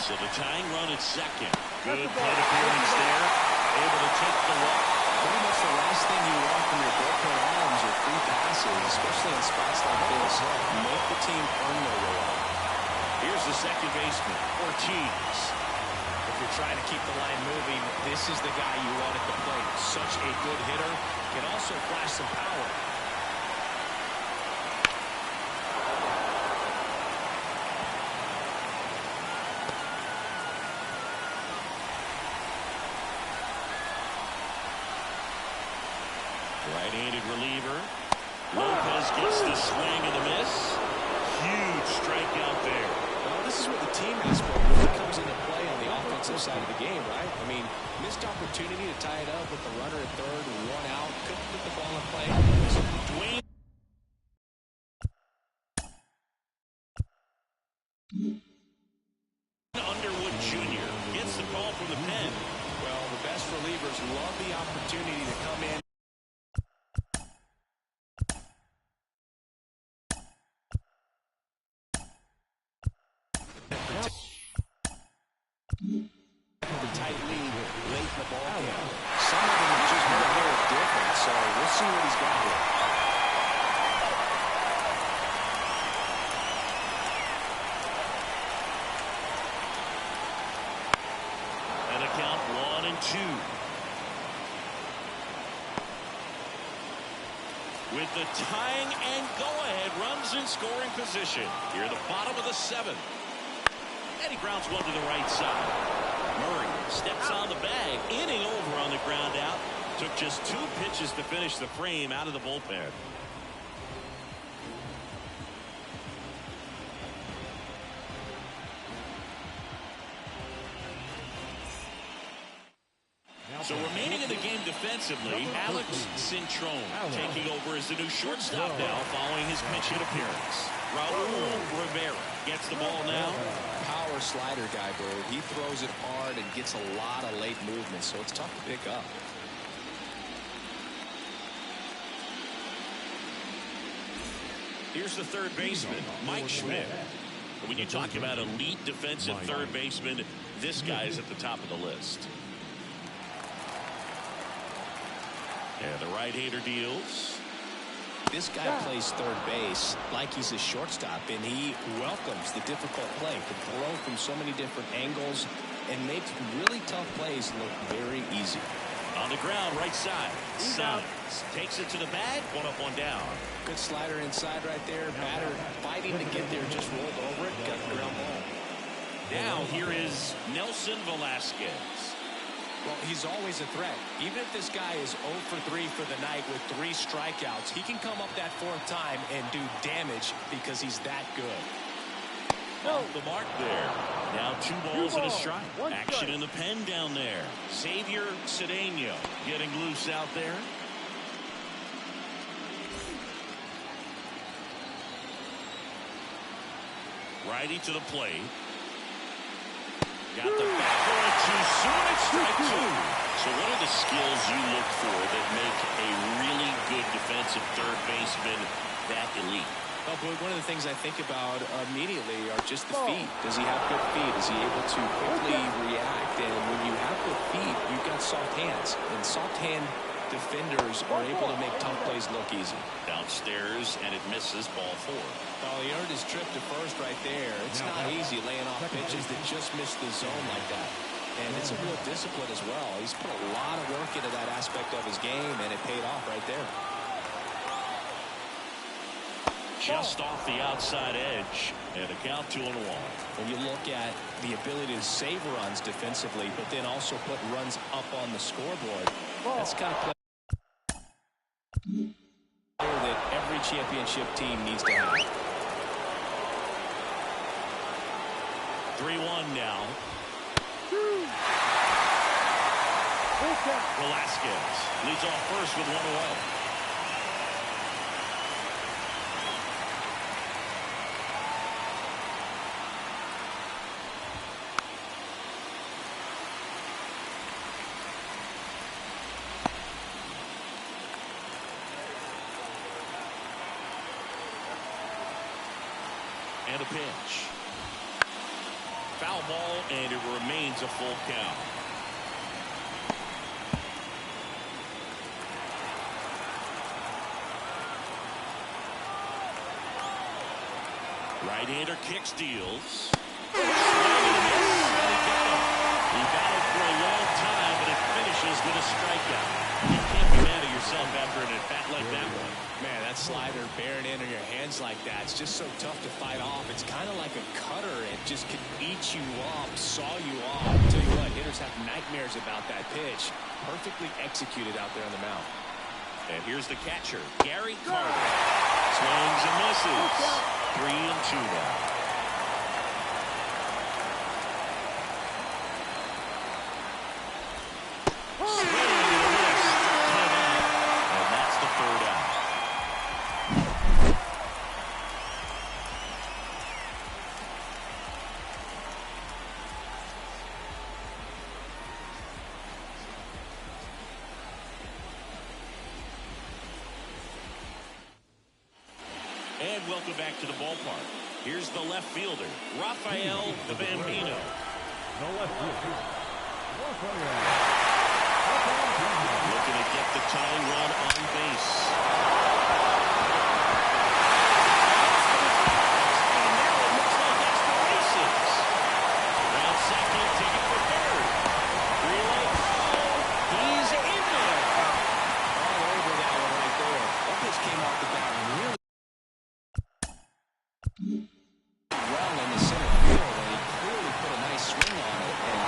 So the tying run at second. Good plate appearance there. Able to take the walk. Pretty much the last thing you want from your bullpen arms are free passes, especially in spots like this. Make the team earn their way out. Here's the second baseman, Ortiz. If you're trying to keep the line moving, this is the guy you want at the plate. Such a good hitter. Can also flash some power. Right-handed reliever. Lopez gets the swing and the miss. Huge strikeout there. Well, this is where the team aspect really comes into play on the offensive side of the game, right? I mean, missed opportunity to tie it up with the runner at third, one out, couldn't put the ball in play. Dwayne Underwood Jr. gets the call from the pen. Well, the best relievers love the opportunity to come in. Tight lead late in the ball game. Some of them just made a little different, so we'll see what he's got here. And a count 1-2. With the tying and go-ahead runs in scoring position. Here at the bottom of the 7th. And he grounds one to the right side. Murray steps on the bag, inning over on the ground out. Took just 2 pitches to finish the frame out of the bullpen. So remaining in the game defensively, Alex Cintrone taking over as the new shortstop now following his pinch hit appearance. Raul Rivera gets the ball now. Power slider guy, Bird. He throws it hard and gets a lot of late movement, so it's tough to pick up. Here's the third baseman, Mike Schmidt. When you talk about elite defensive third baseman, this guy is at the top of the list. And the right-hander deals. This guy plays third base like he's a shortstop, and he welcomes the difficult play. Can throw from so many different angles and makes really tough plays look very easy. On the ground, right side. Sons takes it to the bag. 1 up, 1 down. Good slider inside right there. Batter fighting to get there, just rolled over it, got the ground ball. Now here is Nelson Velasquez. Well, he's always a threat. Even if this guy is 0 for 3 for the night with 3 strikeouts, he can come up that 4th time and do damage because he's that good. Off the mark there. Now 2 balls and a strike. Action in the pen down there. Xavier Cedeno getting loose out there. Righty to the plate. Got the back for a soon. It's strike two. So what are the skills you look for that make a really good defensive third baseman that elite? Oh, boy, one of the things I think about immediately are just the feet. Does he have good feet? Is he able to quickly react? And when you have good feet, you've got soft hands. And soft hand defenders are able to make tough plays look easy. Downstairs, and it misses, ball four. Oh, he earned his trip to first right there. It's not easy laying off pitches that just miss the zone like that. And it's a real discipline as well. He's put a lot of work into that aspect of his game, and it paid off right there. Just off the outside edge, and a count 2-1. When you look at the ability to save runs defensively, but then also put runs up on the scoreboard, that's kind of play that every championship team needs to have. 3-1 now. Velasquez leads off first with one away. And a pitch. Foul ball, and it remains a full count. Right-hander kicks, deals. He battled for a long time, but it finishes with a strikeout. You can't be mad at yourself after an at-bat like that one. Man, that slider bearing in on your hands like that, it's just so tough to fight off. It's kind of like a cutter. It just can eat you up, saw you off. I'll tell you what, hitters have nightmares about that pitch. Perfectly executed out there on the mound. And here's the catcher, Gary Carter. Swings and misses. 3-2 now. And welcome back to the ballpark. Here's the left fielder, Rafael the Bambino. The left fielder, Rafael. Looking to get the tying run on base. And now it looks like that's the races. Round second, ticket for third. Relay call. He's in there. All over that one right there. That pitch came off the bat really well in the center field, and he clearly put a nice swing on it. And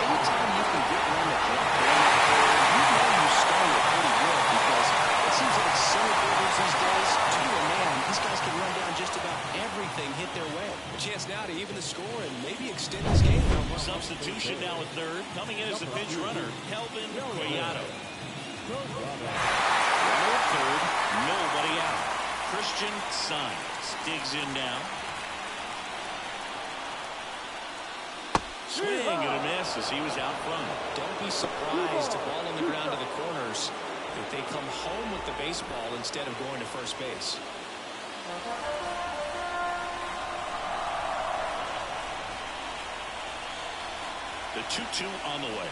anytime you can get one that dropped around the field, you know you started pretty good, because it seems like center fielders these days, to a man, these guys can run down just about everything hit their way. A chance now to even the score and maybe extend this game. Substitution now at third. Coming in as a pinch runner, Kelvin Collado. Runner at third, nobody out. Christian Saenz digs in now. Swing and a miss as he was out front. Don't be surprised, ball on the ground to the corners, if they come home with the baseball instead of going to first base. The 2-2 on the way.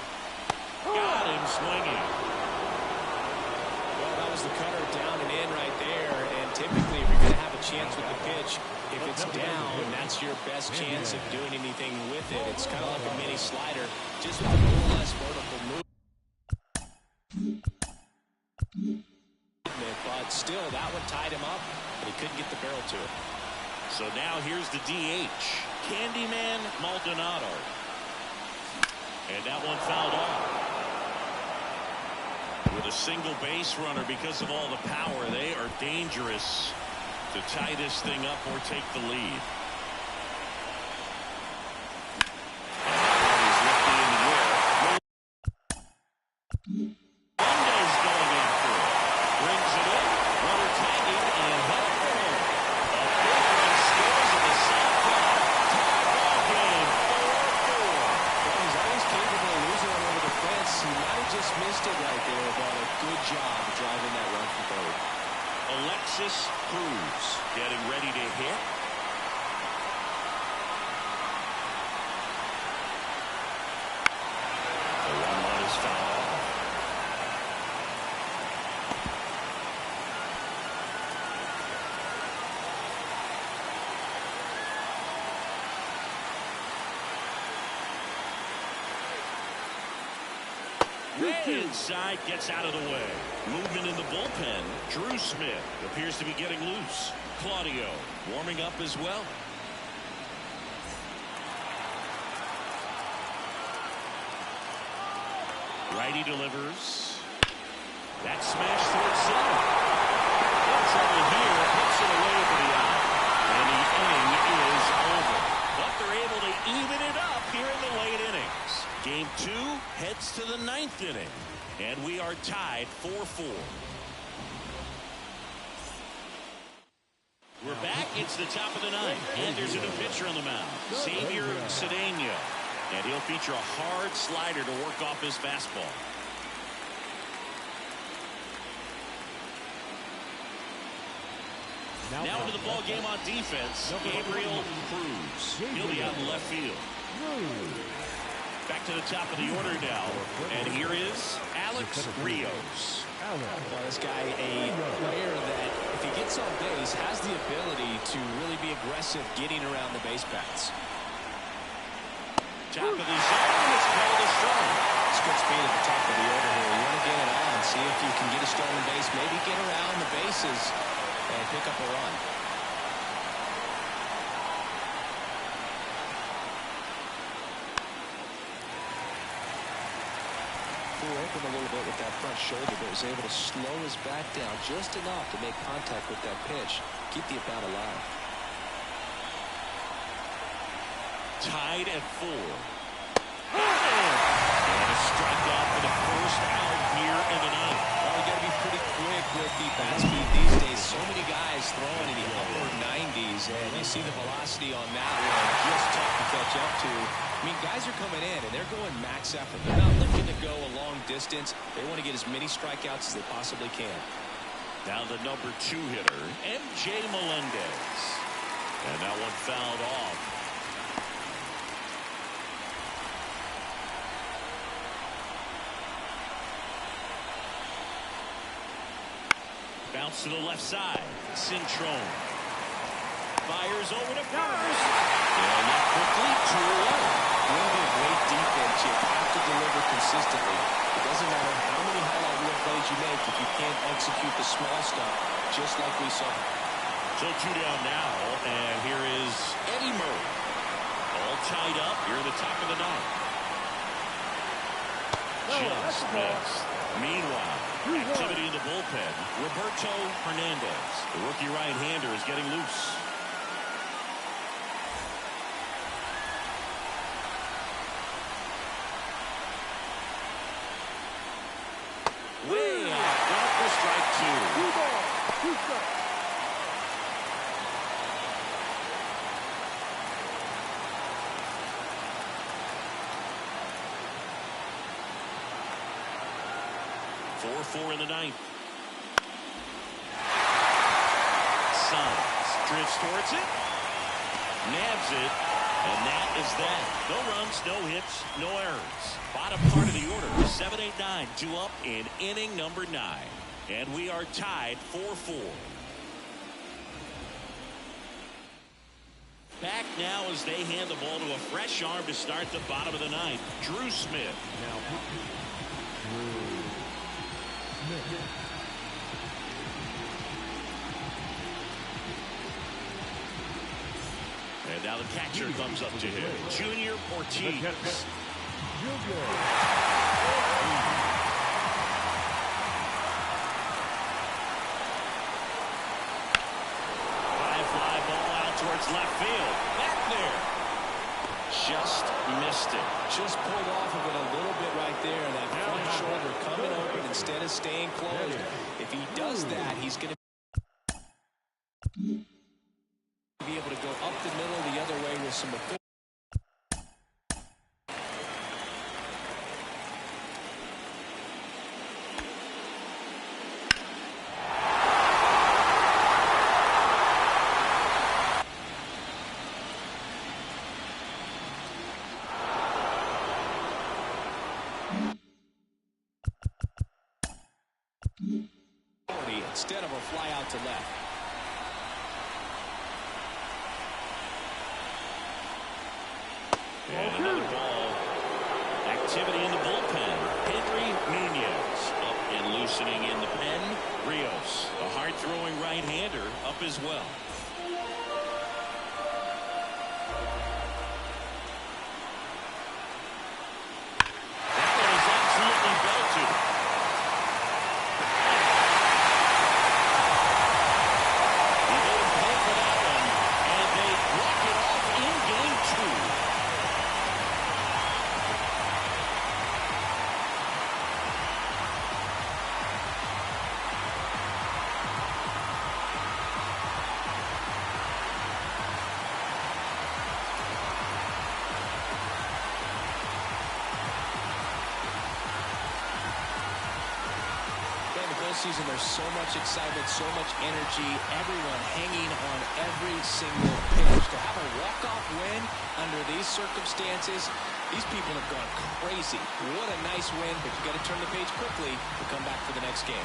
Got him swinging. Well, that was the cutter down and in right there, and typically if you're going to have a chance with the pitch, if it's down, that's your best chance of doing anything with it. It's kind of like a mini slider, just with a little less vertical move. But still, that one tied him up, but he couldn't get the barrel to it. So now here's the DH, Candyman Maldonado. And that one fouled off. With a single base runner, because of all the power, they are dangerous to tie this thing up or take the lead. And that one is lifted in the air. Monda's going after it. Brings it in. Runner tagging and headed for home. A big run scores in the south. Tie ball game. 4-4. Well, he's always capable of losing Alexis Cruz getting ready to hit. The 1-1 is fouled. Way inside, gets out of the way. Movement in the bullpen. Drew Smith appears to be getting loose. Claudio warming up as well. Righty delivers. That smash towards center. In trouble here, puts it away for the out. And the inning is over. But they're able to even it up here in the late innings. Game 2 heads to the 9th inning. And we are tied 4-4. We're back. It's the top of the 9th. And there's a new pitcher on the mound. Xavier Cedeno. And he'll feature a hard slider to work off his fastball. Now into the ball game on defense, Gabriel Cruz. He'll be out in left field. Back to the top of the order now, and here is Alex Rios. Well, this guy, a player that, if he gets on base, has the ability to really be aggressive getting around the base paths. Top of the zone, it's called a strike. It's good speed at the top of the order here. You want to get it on, see if you can get a stolen base, maybe get around the bases and pick up a run. Flew open a little bit with that front shoulder, but was able to slow his back down just enough to make contact with that pitch, keep the at-bat alive. Tied at 4. And a strikeout for the first out here in the 9th. Well, you got to be pretty quick with the bat speed these days. So many guys throwing in the upper 90s, and you see the velocity on that one just tough to catch up to. I mean, guys are coming in, and they're going max effort. They're not looking to go a long distance. They want to get as many strikeouts as they possibly can. Now the number 2 hitter, MJ Melendez. And that one fouled off. Bounce to the left side. Cintrone fires over to first. And that quickly 2-1. When they're great defense, you have to deliver consistently. It doesn't matter how many highlight reel plays you make if you can't execute the small stuff, just like we saw. So 2 down now, and here is Eddie Murray. All tied up here at the top of the 9th. Just missed. Meanwhile, activity in the bullpen. Roberto Hernandez, the rookie right-hander, is getting loose. Way out front for strike 2. 2 strikes. 4-4 in the 9th. Sons drifts towards it. Nabs it. And that is that. No runs, no hits, no errors. Bottom part of the order. 7-8-9. 2 up in inning number 9. And we are tied 4-4. Back now as they hand the ball to a fresh arm to start the bottom of the 9th. Drew Smith. And now the catcher comes up to him. Junior Ortiz. High fly ball out towards left field. Back there. Just missed it. Just pulled off of it a little bit right there. That front shoulder coming open instead of staying closed. If he does that, he's going to be able to go up the middle the other way with some authority. Instead of a fly out to left. And another ball. Activity in the bullpen. Henry Nunez up and loosening in the pen. Rios, a hard-throwing right-hander, up as well. That one is absolutely belted. He made him pay for that one, and they walk it off in game 2. Season, there's so much excitement, so much energy, everyone hanging on every single pitch. To have a walk-off win under these circumstances, these people have gone crazy. What a nice win, but you got to turn the page quickly to come back for the next game.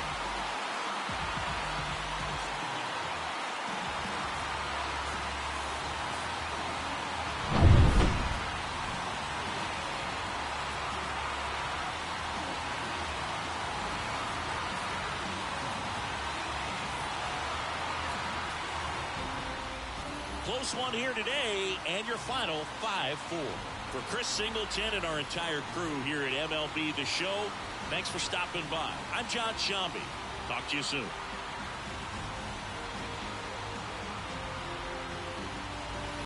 Close one here today, and your final 5-4. For Chris Singleton and our entire crew here at MLB The Show, thanks for stopping by. I'm John Shambi. Talk to you soon.